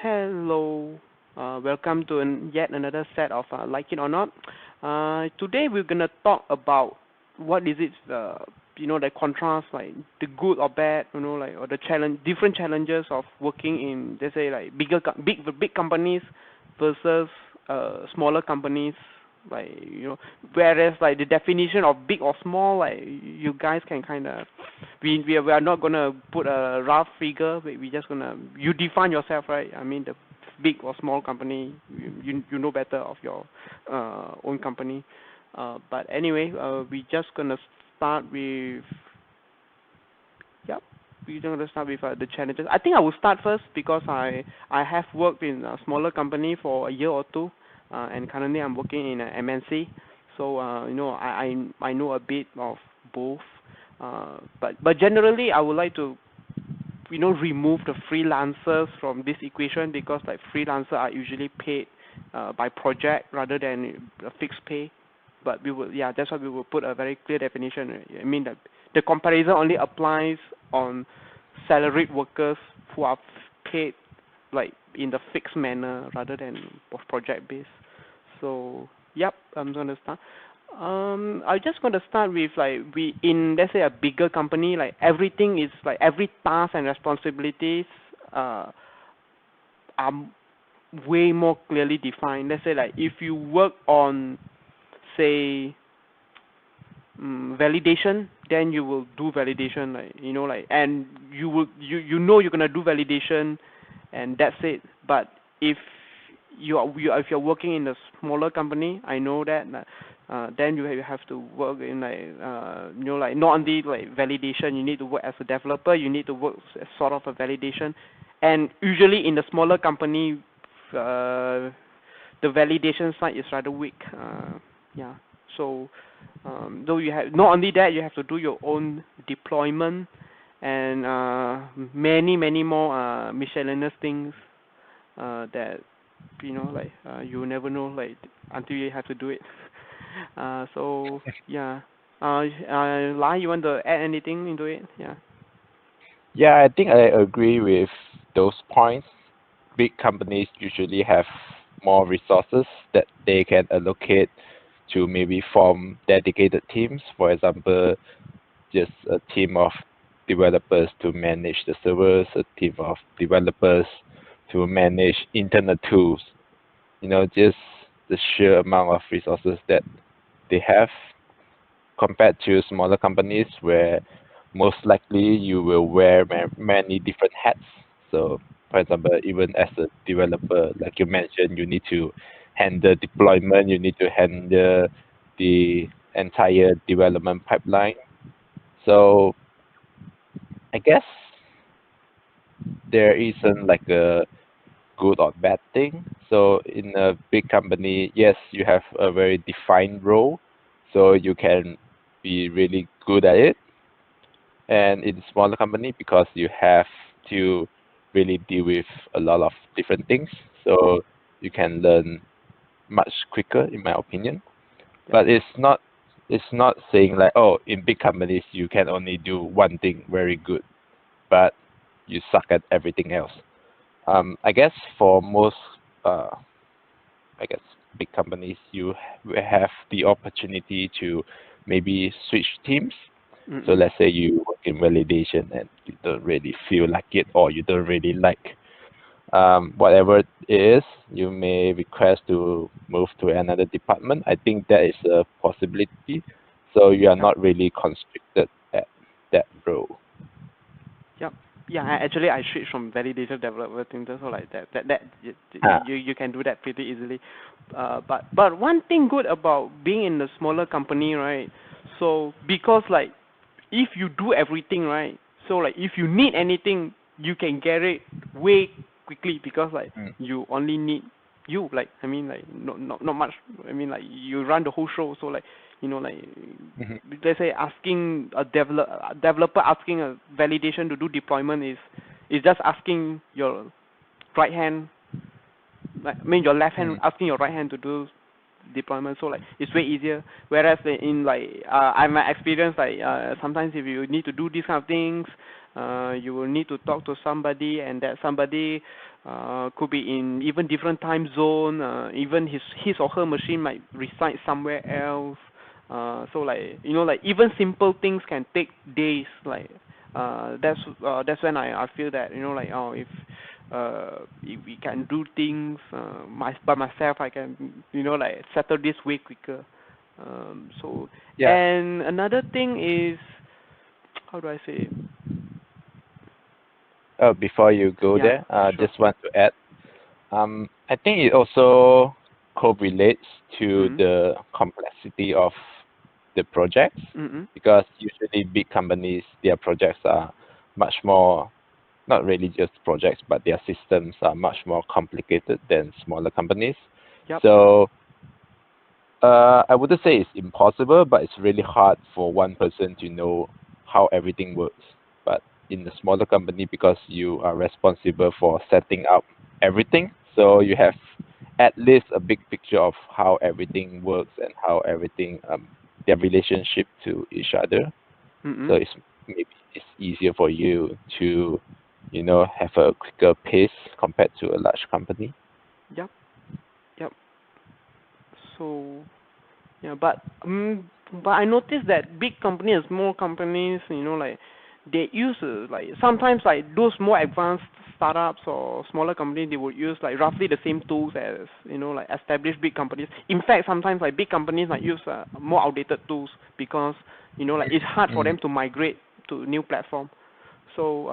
Hello, welcome to yet another set of Like It or Not. Today we're gonna talk about what is it, the contrast, like the good or bad, like or the different challenges of working in, let's say, like big companies versus smaller companies, like whereas like the definition of big or small, like you guys can kind of we are not gonna put a rough figure. We just gonna you define yourself, right? I mean the big or small company, you know better of your own company. But anyway, we just gonna start with yep. We're gonna start with the challenges. I think I will start first because I have worked in a smaller company for a year or two, and currently I'm working in a MNC. So I know a bit of both. But generally I would like to remove the freelancers from this equation because like freelancers are usually paid by project rather than a fixed pay. But we will that's why we will put a very clear definition. Right? I mean that the comparison only applies on salaried workers who are paid like in the fixed manner rather than project based. So yep, I'm gonna start. I'm just gonna start with like we in let's say a bigger company, like everything is like every task and responsibilities uh are way more clearly defined. Let's say like if you work on say validation, then you will do validation, like like, and you're gonna do validation, and that's it. But if if you're working in a smaller company, I know that then you have to work in like like not only like validation, you need to work as a developer, you need to work as sort of a validation, and usually in the smaller company, the validation side is rather weak. Yeah. So though you have not only that, you have to do your own deployment and many more miscellaneous things that like you never know like until you have to do it. So yeah. Lai, you want to add anything into it? Yeah. Yeah, I think I agree with those points. Big companies usually have more resources that they can allocate to maybe form dedicated teams. For example, just a team of developers to manage the servers, a team of developers to manage internal tools. Just the sheer amount of resources that they have compared to smaller companies where most likely you will wear many different hats. So, for example, even as a developer, like you mentioned, you need to handle deployment, you need to handle the entire development pipeline. So, I guess there isn't like a good or bad thing. So, in a big company, yes, you have a very defined role, so you can be really good at it. And in smaller company, because you have to really deal with a lot of different things, so you can learn much quicker, in my opinion. Yep. But it's not saying like, oh, in big companies you can only do one thing very good, but you suck at everything else. I guess for most uh, I guess big companies, you have the opportunity to maybe switch teams. So Mm-mm. let's say you work in validation and you don't really feel like it, or you don't really like whatever it is, you may request to move to another department. I think that is a possibility. So you are Yep. not really constricted at that role. Yep. Yeah, actually, I switched from validation developer to so like that Ah, you can do that pretty easily. But one thing good about being in a smaller company, right? So because like if you do everything right, so like if you need anything, you can get it way quickly because like mm, you only need you like I mean like not much. I mean like you run the whole show, so like like mhm, let's say asking a developer asking a validation to do deployment is just asking your right hand, like I mean your left hand mm, asking your right hand to do deployment, so like it's way easier. Whereas in like I my experience, like sometimes if you need to do these kind of things, you will need to talk to somebody, and that somebody Could be in even different time zone. Even his or her machine might reside somewhere else. So like like even simple things can take days. Like that's when I feel that like oh if we can do things by myself, I can like settle this way quicker. So Yeah. and another thing is how do I say it? Before you go Yeah, there, sure. just want to add. I think it also correlates to Mm. the complexity of the projects Mm. because usually big companies, their projects are much more, not really just projects, but their systems are much more complicated than smaller companies. Yep. So I wouldn't say it's impossible, but it's really hard for one person to know how everything works. But in the smaller company, because you are responsible for setting up everything, so you have at least a big picture of how everything works and how everything their relationship to each other. So Mm. it's maybe it's easier for you to, have a quicker pace compared to a large company. Yep. Yep. So yeah, but I noticed that big companies, small companies, like they use like sometimes like those more advanced startups or smaller companies, they would use like roughly the same tools as like established big companies. In fact, sometimes like big companies might use more outdated tools because like it's hard for Mm. them to migrate to new platform. So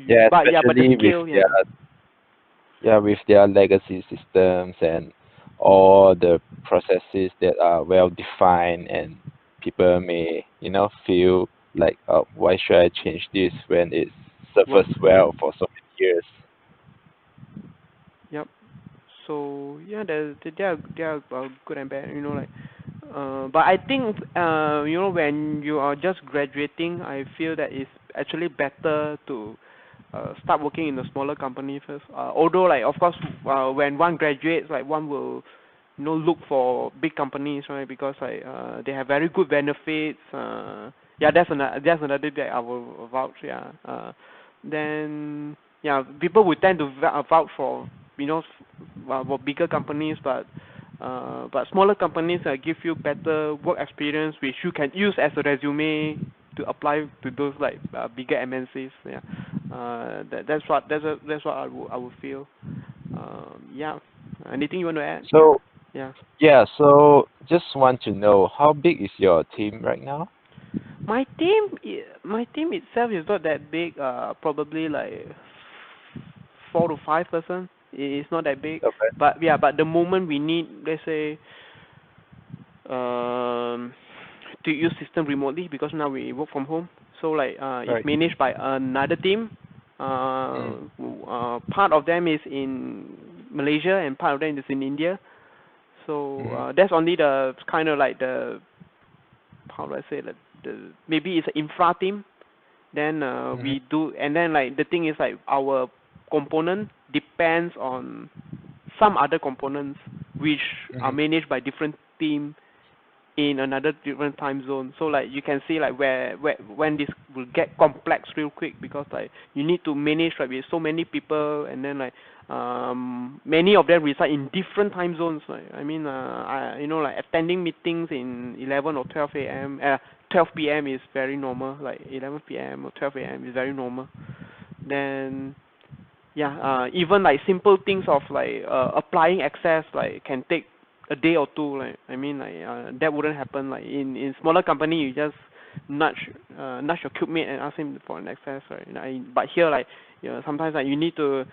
Yeah, but yeah, but the especially with scale, their yeah. legacy systems and all the processes that are well defined, and people may feel like, why should I change this when it Works. serves well for so many years. Yep. So yeah, they are good and bad. Like, but I think when you are just graduating, I feel that it's actually better to start working in a smaller company first. Although like of course, when one graduates, like one will look for big companies, right? Because like they have very good benefits. Yeah, that's another that I will vouch. Yeah. Then yeah, people would tend to vouch for for bigger companies, but smaller companies give you better work experience, which you can use as a resume to apply to those like bigger MNCs. Yeah, that's what I would feel. Yeah. Anything you want to add? So Yeah. yeah, so just want to know how big is your team right now? My team itself is not that big. Probably like 4 to 5 person. It's not that big, Okay. but yeah. But the moment we need, let's say, um, to use system remotely because now we work from home. So like it's Right. managed by another team. Mm. Part of them is in Malaysia and part of them is in India. So Mm-hmm. that's only the kind of like the how do I say the maybe it's an infra team. Then Mm-hmm. we do, and then like the thing is like our component depends on some other components which are Mm-hmm. managed by different team in another different time zone. So like you can see like where when this will get complex real quick because like you need to manage like with so many people and then like many of them reside in different time zones. Like I mean I like attending meetings in 11 or 12 a.m. 12 p.m. is very normal. Like 11 p.m. or 12 a.m. is very normal. Then yeah, even like simple things of like applying access like can take a day or two. Like I mean like that wouldn't happen like in smaller company you just nudge your cube mate and ask him for an access, right? But here like sometimes like you need to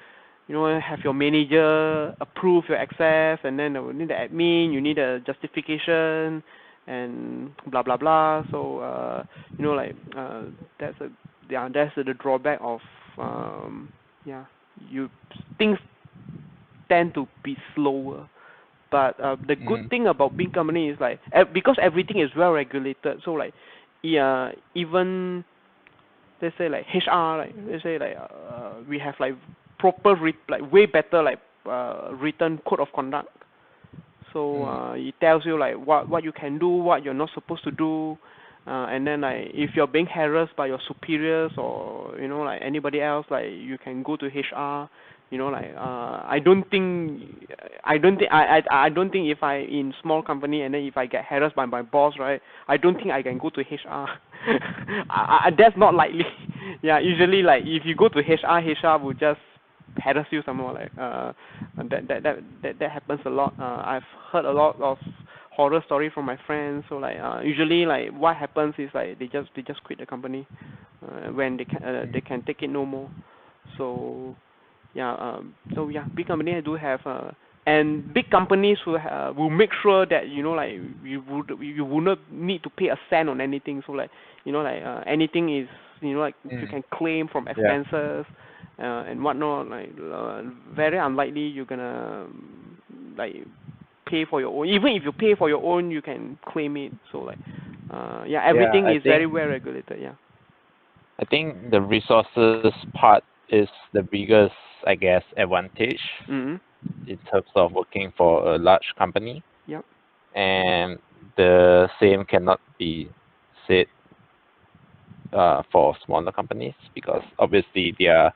have your manager approve your access and then you need the admin, you need a justification and blah blah blah. So like that's a yeah that's the drawback of yeah you things tend to be slower. But the good Mm-hmm. thing about big company is like because everything is well regulated. So like yeah, even let's say like HR, like let's say like we have like proper like way better like written code of conduct. So Mm-hmm. it tells you like what you can do, what you're not supposed to do. And then like if you're being harassed by your superiors or like anybody else, like you can go to HR. Like I don't think if I in small company and then if I get harassed by my boss, right, I don't think I can go to HR. That's not likely. Yeah, usually like if you go to HR will just harass you some more. Like that happens a lot. I've heard a lot of horror story from my friends. So like usually like what happens is like they just quit the company when they can take it no more. So yeah, big companies do have and big companies will make sure that like you would not need to pay a cent on anything. So like like anything is like you Mm. can claim from Yeah. expenses and whatnot. Like very unlikely you're gonna like pay for your own. Even if you pay for your own, you can claim it. So like yeah, Yeah, everything is very well regulated. Yeah. I think the resources part is the biggest, I guess, advantage Mhm. in terms of working for a large company, Yep. and the same cannot be said for smaller companies because Yep. obviously their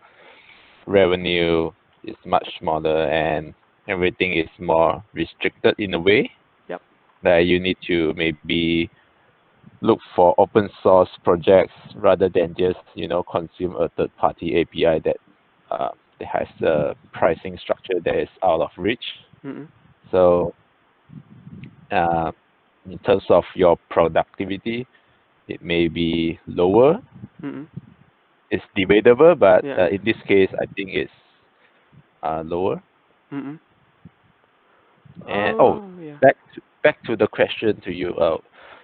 revenue is much smaller and everything is more restricted in a way Yep. that you need to maybe look for open source projects rather than just consume a third party API that has a pricing structure that is out of reach. Mhm. So uh, in terms of your productivity, it may be lower. Mhm. It's debatable, but Yeah. in this case, I think it's lower. Mhm. And Yeah. back to the question to you.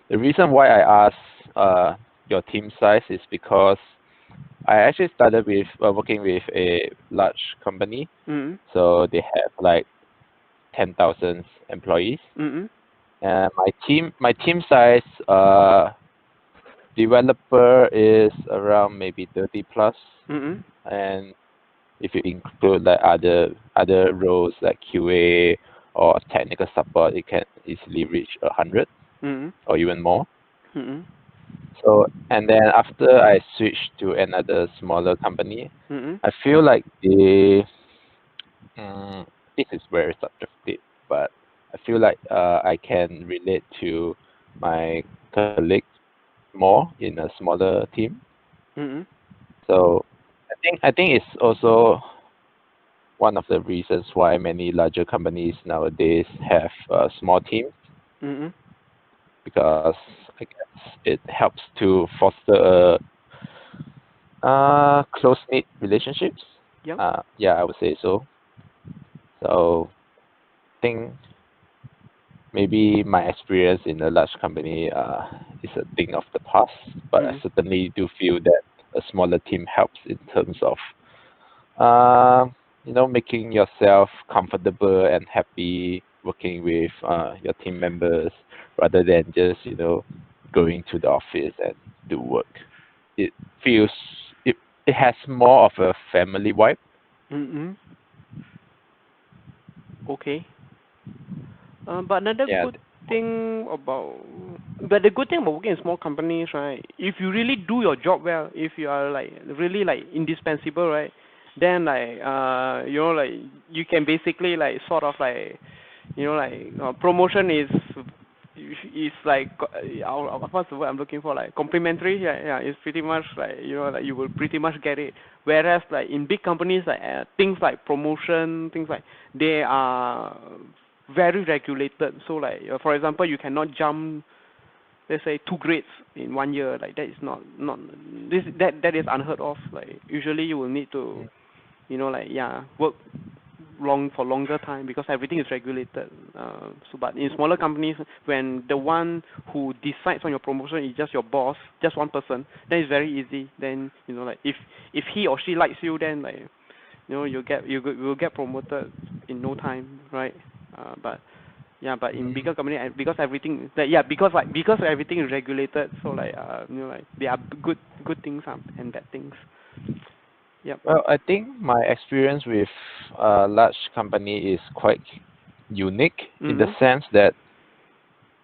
The reason why I asked your team size is because I actually started with working with a large company, Mhm. so they have like 10,000 employees. Mhm. And my team size developer is around maybe 30 plus, Mhm. and if you include like other roles like QA or technical support, it can easily reach 100 Mhm. or even more. Mhm. So and then after I switched to another smaller company, Mhm. I feel like mm, this is very subjective, but I feel like I can relate to my colleagues more in a smaller team. Mhm. So I think it's also one of the reasons why many larger companies nowadays have small teams Mhm. because I guess it helps to foster close knit relationships. Yep. Yeah, I would say so. So I think maybe my experience in a large company is a thing of the past, but I Mhm. certainly do feel that a smaller team helps in terms of uh, making yourself comfortable and happy working with your team members rather than just going to the office and do work. It feels it has more of a family vibe. Mhm. Okay. But another Yeah. good thing about, but the good thing about working in small companies, right? If you really do your job well, if you are like really like indispensable, right? Then like like you can basically like sort of like like promotion is like what's the word I'm looking for, like complimentary. Yeah, yeah, it's pretty much like like you will pretty much get it. Whereas like in big companies, like things like promotion, things like they are very regulated. So like for example, you cannot jump, let's say, 2 grades in 1 year. Like that is not this that is unheard of. Like usually you will need to like yeah work for longer time because everything is regulated. So but in smaller companies, when the one who decides on your promotion is just your boss, just one person, then it's very easy. Then like if he or she likes you, then like you'll get promoted in no time, right? But yeah, but in bigger company, because everything like yeah, because everything is regulated, so like like there are good things and bad things. Yep. Well, I think my experience with a large company is quite unique in the Mhm. sense that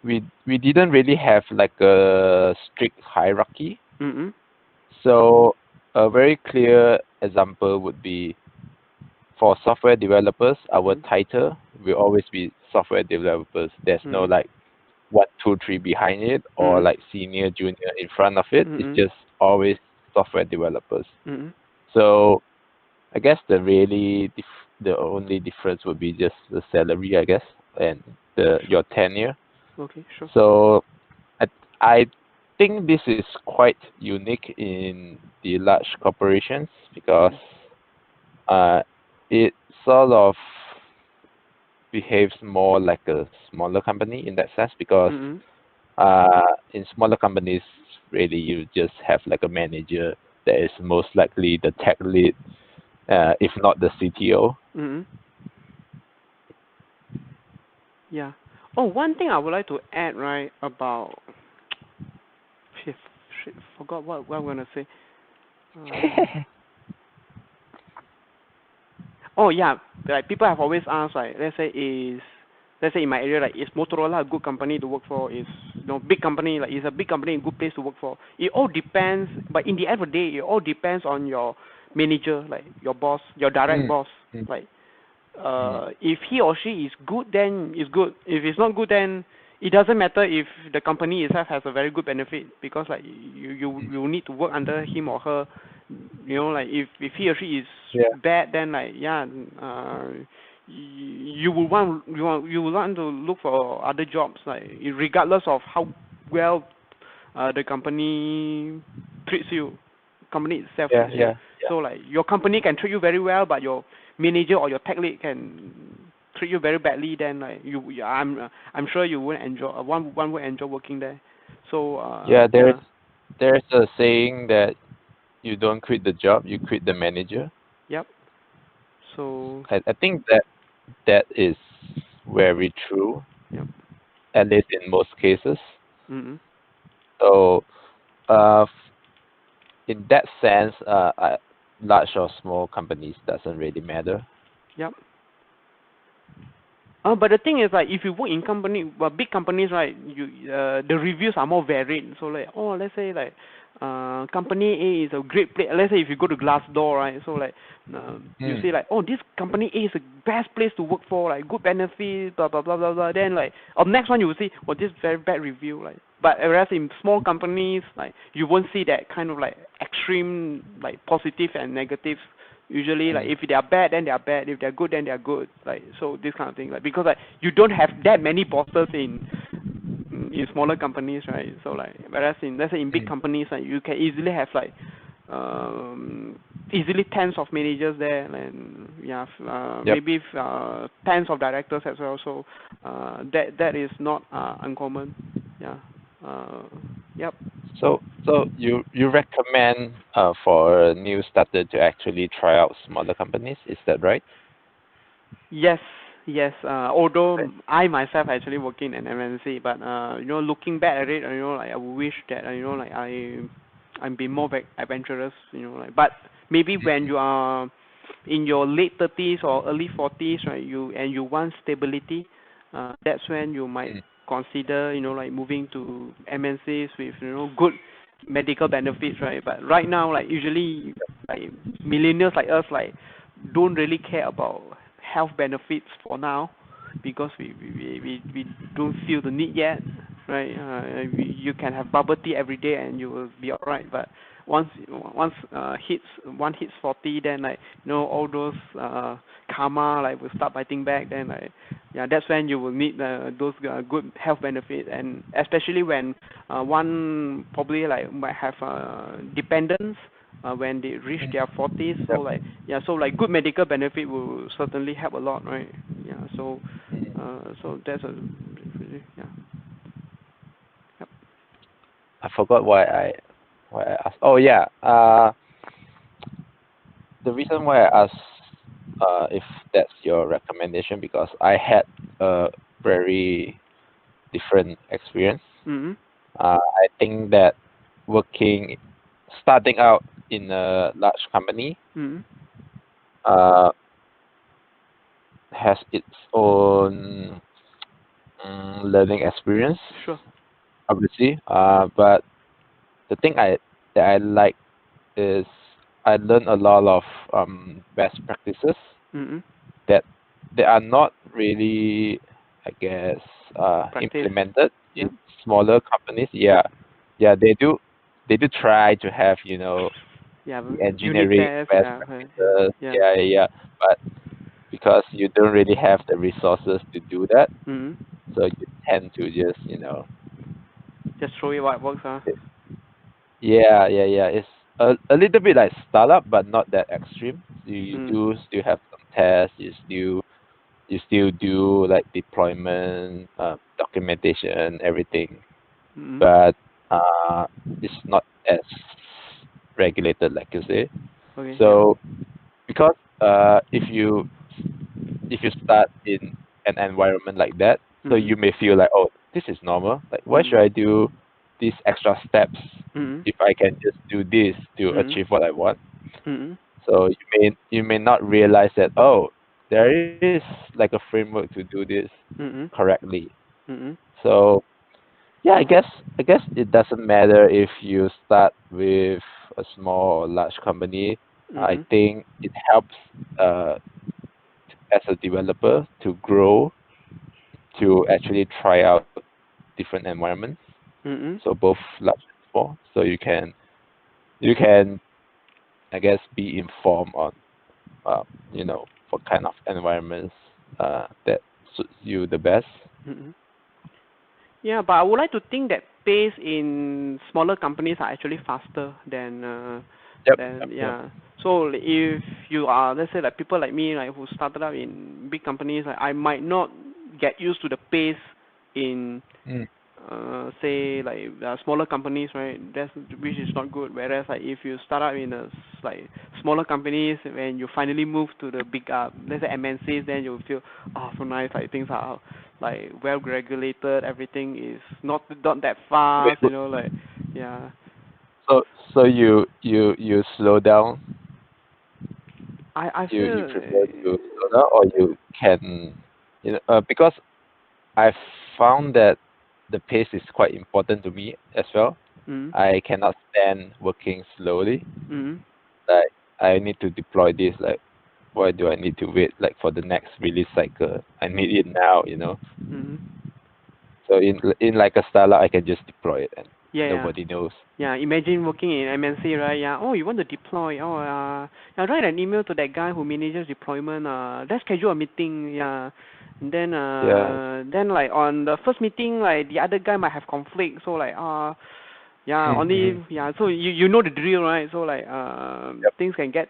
we didn't really have like a strict hierarchy. Mm-mm. So a very clear example would be for software developers, our Mm-mm. title will always be software developers. There's no Mm-mm. like one, two, three behind it or Mm-mm. like senior, junior in front of it. It's Mm-mm. just always software developers. Mm-mm. So I guess the only difference would be just the salary, I guess, and the Sure. your tenure. Okay, sure. So I I think this is quite unique in the large corporations because Mm-mm. uh, it sort of behaves more like a smaller company in that sense because Mm-mm. in smaller companies, really you just have like a manager that is most likely the tech lead, if not the CTO. Mm-mm. Yeah. Oh, one thing I would like to add, right, about shit, shit, forgot what I'm gonna say. Uh, oh yeah, like people have always asked, like, let's say in my area, like, is Motorola a good company to work for? Is big company, like, is a big company a good place to work for? It all depends, but in the end of the day, it all depends on your manager, like your boss, your direct Mm, boss, mm, like mm. if he or she is good, then it's good. If it's not good, then it doesn't matter if the company itself has a very good benefit because like you need to work under him or her. Like if he or she is Yeah, bad, then like yeah, you will want to look for other jobs like regardless of how well the company treats you, company itself yeah, treats you. yeah, So like your company can treat you very well, but your manager or your tech lead can treat you very badly. Then like I'm sure you won't enjoy one will enjoy working there. So yeah. There's yeah, there's a saying that you don't quit the job, you quit the manager. yep. So I think that is very true, yep. at least in most cases. Mm-mm. So, uh, in that sense, large or small companies doesn't really matter. Yep. But the thing is, like, if you work in company, well, big companies, right? The reviews are more varied. So, like, oh, let's say, like, company A is a great place. Let's say if you go to Glassdoor, right? So, like, you Mm, say, like, oh, this company A is the best place to work for, like, good benefits, blah blah blah blah blah. Then, like, next one you will see, oh, this very bad review, like. But whereas in small companies, like, you won't see that kind of like extreme, like, positive and negative. Usually, like mm, if they are bad, then they are bad. If they're good, then they are good. Like so, this kind of thing. Like because like you don't have that many bosses in smaller companies, right? So like whereas in let's say in big mm. companies, like you can easily have like easily tens of managers there, and yeah, Yep. maybe tens of directors as well. So that is not uncommon. Yeah. Uh, yep. So you recommend for a new starter to actually try out smaller companies, is that right? Yes, yes. Although Right. I myself actually working in MNC, but looking back at it, like I wish that like I'm being more adventurous, like. But maybe when you are in your late 30s or early 40s, right? You want stability, that's when you might Mm, consider, like moving to MNCs with good medical benefits, right? But right now, like usually, like millennials like us, like don't really care about health benefits for now because we don't feel the need yet, right? You can have bubble tea every day and you will be alright. But once one hits 40, then like all those karma like will start biting back. Then like yeah, that's when you will need those good health benefits, and especially when one probably like might have dependents when they reach mm. their 40s. So Yep. like yeah, so like good medical benefit will certainly help a lot, right? Yeah, so Mm. so that's a yeah. Yep. I forgot why I asked. Oh yeah. The reason why I asked if that's your recommendation because I had a very different experience. Mhm. I think that working, starting out in a large company, Mhm. uh, has its own learning experience, Sure. obviously. But the thing that I like is I learn a lot of best practices Mm-mm. that they are not really, I guess, Practice. implemented in Yep. smaller companies. Yeah, yeah, they do try to have, Yeah. the Unit engineering test. best Yeah. practices. Yeah. Yeah, yeah, yeah. But because you don't really have the resources to do that, Mm-mm. so you tend to just, Just show you what works. yeah, yeah, yeah. It's a little bit like startup, but not that extreme. You Mm. do still have some tests. You still do like deployment, documentation, everything, Mm-mm. but uh, it's not as regulated, like you say. Okay. Yep. So because if you start in an environment like that, so Mm-mm. you may feel like, oh, this is normal. Like, why Mm-mm. should I do these extra steps Mm-mm. if I can just do this to Mm-mm. achieve what I want? Mm-mm. So you may not realize that, oh, there is like a framework to do this Mm-mm. correctly. Mm-mm. So yeah, I guess it doesn't matter if you start with a small or large company. I Mm-mm. think it helps uh, as a developer to grow, to actually try out different environments. Mm-mm. So both large and small. So you can I guess be informed on uh, what kind of environments that suits you the best. Mm-mm. Yeah, but I would like to think that pace in smaller companies are actually faster Yep, than yep, yep. yeah. So if you are, let's say, like people like me, like who started out in big companies, like I might not get used to the pace in Mm, say like smaller companies, right? That's which is not good. Whereas like if you start out in like smaller companies, when you finally move to the big let's say MNCs, then you feel oh so nice, like things are like well regulated, everything is not that wait, fast, wait, like yeah. so so you slow down. I You feel prefer to slow down, or you can, because I found that the pace is quite important to me as well. mm I cannot stand working slowly. mm Like, I need to deploy this. Like, why do I need to wait like for the next release cycle? I need it now. mm So in like a startup, I can just deploy it and yeah, yeah. nobody knows. Yeah, imagine working in MNC, right? Yeah. Oh, you want to deploy? Oh, yeah. Write an email to that guy who manages deployment. Let's schedule a meeting. Yeah. And Yeah. then like on the first meeting, like the other guy might have conflict. So like, yeah, Mm-hmm. only yeah. So you know the drill, right? So like, Yep. things can get,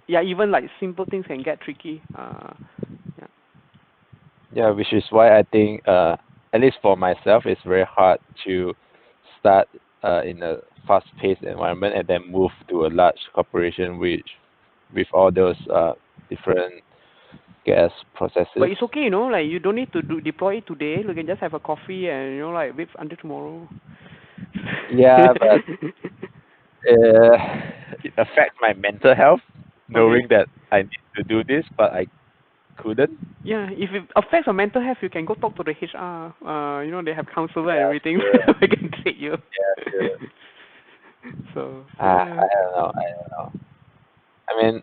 yeah, even like simple things can get tricky. Yeah. Yeah, which is why I think, at least for myself, it's very hard to start in a fast-paced environment and then move to a large corporation which with all those different gas But processes. it's okay, like you don't need to deploy it today. You can just have a coffee and like wait until tomorrow. Yeah, but uh, it affects my mental health Okay. knowing that I need to do this, but I couldn't. Yeah, if it affects your mental health, you can go talk to the HR. They have counselor and Yeah, everything. sure. They can treat you. Yeah, sure. So I yeah. don't know. I don't know. I mean,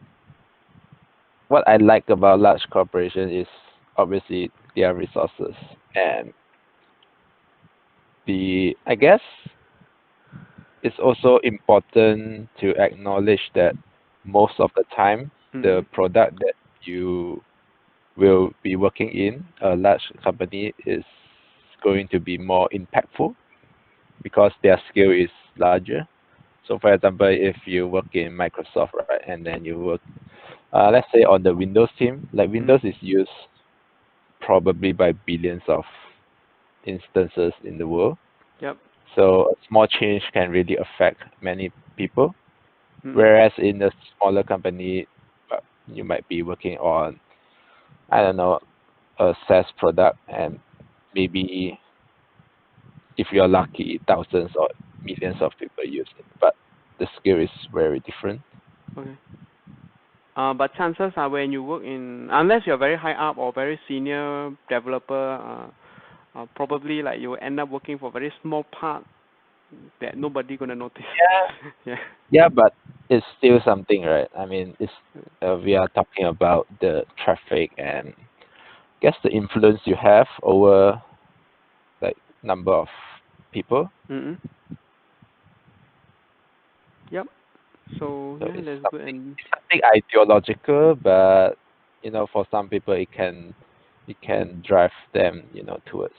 what I like about large corporations is obviously their resources, and I guess it's also important to acknowledge that most of the time the Mm. product that you will be working in a large company is going to be more impactful because their scale is larger. So for example, if you work in Microsoft, right, and then you work, let's say on the Windows team, like Windows Mm. is used probably by billions of instances in the world. Yep. So a small change can really affect many people. Mm. Whereas in a smaller company, you might be working on, I don't know, a SaaS product, and maybe if you're lucky, thousands or millions of people use it. But the scale is very different. Okay. But chances are when you work unless you're very high up or very senior developer, probably like you end up working for very small part that nobody gonna notice. Yeah. Yeah. Yeah, but it's still something, right? I mean, it's we are talking about the traffic and guess the influence you have over like number of people. Mm-mm. Yep. So So yeah, that's good. And it's something ideological, but for some people it can drive them, towards.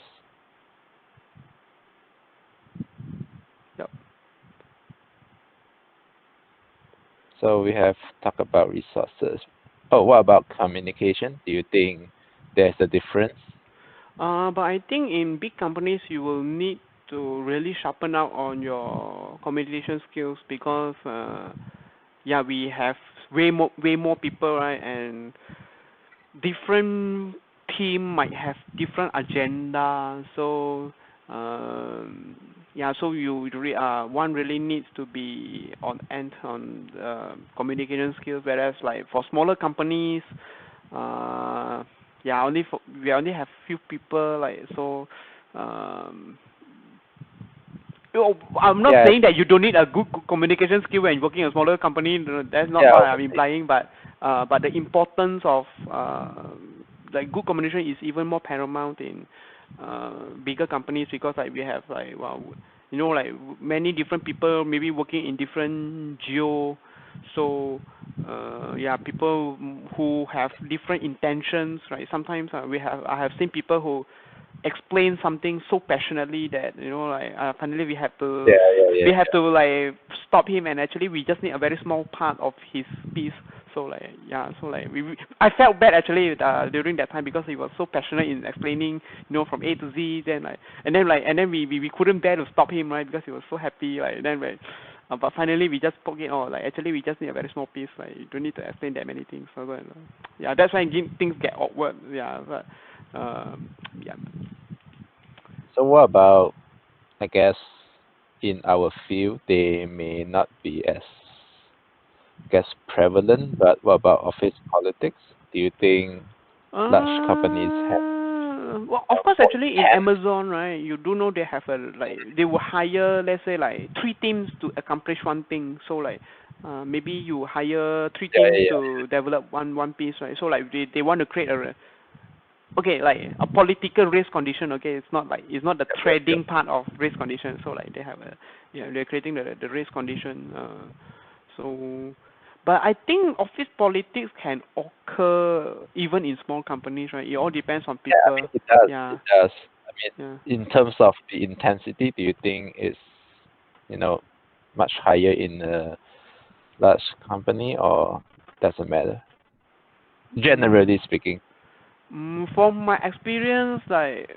yep. So we have talked about resources. Oh, what about communication? Do you think there's a difference? But I think in big companies you will need to really sharpen up on your communication skills because yeah, we have way more people, right? And different team might have different agenda. So yeah, so one really needs to be on end on communication skills. Whereas like for smaller companies, uh, yeah, we only have few people, like so. Um, I'm not Yeah, saying that you don't need a good communication skill when working in a smaller company. That's not yeah, what I'm obviously. implying, but the importance of like good communication is even more paramount in bigger companies because like we have like well, like many different people maybe working in different geo, so yeah, people who have different intentions, right? Sometimes I have seen people who explain something so passionately that like finally Yeah, yeah, yeah, we have yeah. to like stop him, and actually we just need a very small part of his piece. So like yeah, so like I felt bad actually during that time because he was so passionate in explaining from A to Z, then like and then we couldn't bear to stop him, right? Because he was so happy, like then like but finally we just poke it out, like actually we just need a very small piece, like you don't need to explain that many things. So yeah, that's when things get awkward. Yeah, but yeah. So what about, I guess, in our field, they may not be as, I guess, prevalent, but what about office politics? Do you think large companies have Well, of course, more actually, in intense? Amazon, right, you do know they have a like they will hire, let's say, like three teams to accomplish one thing. So like, maybe you hire three Yeah, teams yeah, yeah. to develop one piece, right? So like they want to create a okay, like a political race condition. Okay, it's not the Yep, yep, yep. trading part of race condition. So like they have a yeah, they're creating the race condition. So but I think office politics can occur even in small companies, right? It all depends on Yeah, I people. mean, it does. Yeah, It does. I yeah. mean, in terms of the intensity, do you think it's, you know, much higher in a large company or doesn't matter? Generally Mm, speaking. from my experience, like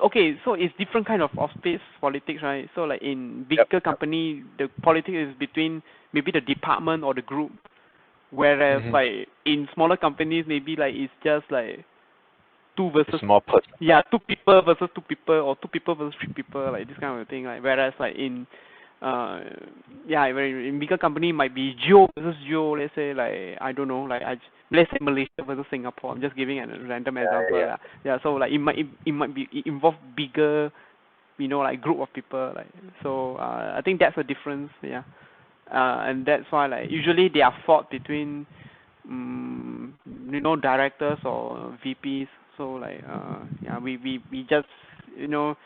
okay, so it's different kind of office politics, right? So like in Yep. bigger company, the politics is between maybe the department or the group, whereas Mm-hmm. like in smaller companies, maybe like it's just like two It's versus more personal. yeah, two people versus two people or two people versus three people, like this kind of thing. Like whereas like in uh yeah, very in bigger company might be Geo versus Geo. Let's say like I don't know, like let's say Malaysia versus Singapore. I'm just giving a random Yeah, example. yeah, Yeah, yeah. So like it involve bigger like group of people, like so I think that's a difference. Yeah, and that's why like usually they are fought between um, directors or VPs. So like yeah, we just you know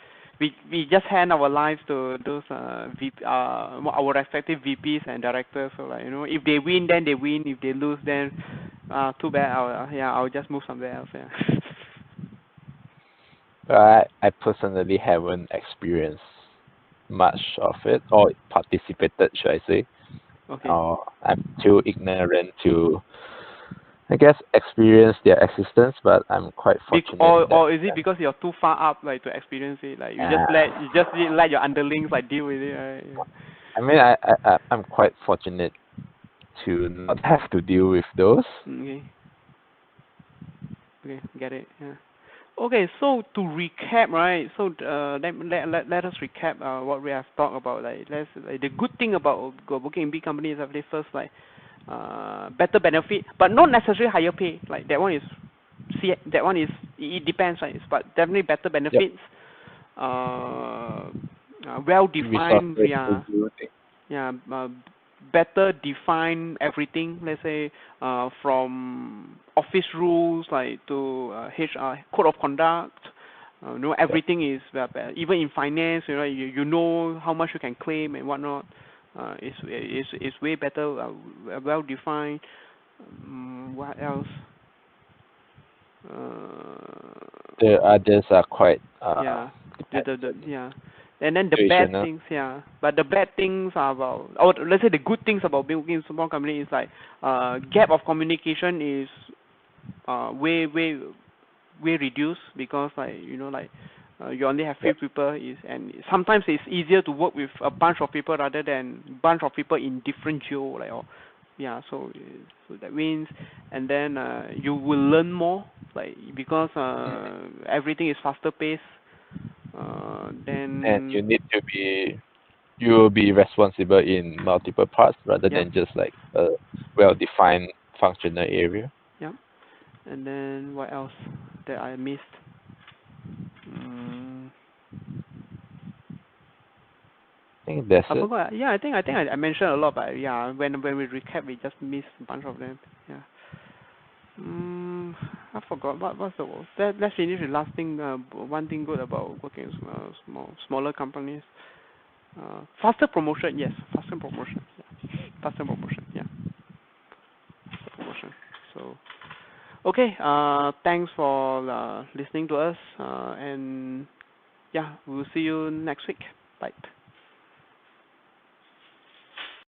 we just hand our lives to those our respective VPs and directors. So like if they win, then they win. If they lose, then too bad. I'll just move somewhere else. Yeah. yeah. I personally haven't experienced much of it or participated, should I say. Okay. Or I'm too ignorant to, I guess, experience their existence, but I'm quite fortunate in that Or is it sense. because you're too far up like to experience it? Like Uh, you just let your underlings like deal with it. Right? I mean, I'm quite fortunate to not have to deal with those. Okay. Okay. Get it. Yeah. Okay, so to recap, right? So let us recap what we have talked about. Like the good thing about working in big companies is actually first like better benefit, but not necessarily higher pay. Like that one is it depends, right? But definitely better Yep. benefits, well defined, Resources yeah, to do things. yeah, better define everything. Let's say from office rules like to HR code of conduct. Yep. Everything is even in finance. You know how much you can claim and whatnot. It's way better, well defined. What else? The others are quite Yeah, the dependent, yeah, and then the bad situational. things, yeah. But the bad things are about, or let's say the good things about working in small company is like, gap of communication is way reduced because like like you only have few Yep. people and sometimes it's easier to work with a bunch of people rather than bunch of people in different geo like or yeah so that means and then you will learn more like because everything is faster paced And then you will be responsible in multiple parts rather yeah than just like a well-defined functional area. yeah and then what else that I missed. mm, I think that's I it. forgot. Yeah, I mentioned a lot, but yeah, when we recap, we just missed a bunch of them. Yeah. Mm, I forgot. What's the let's finish the last thing. One thing good about working in smaller companies. Faster promotion. Yes, faster promotion. Yeah, faster promotion. Yeah, faster promotion. So okay. Thanks for listening to us. And yeah, we'll see you next week. Bye.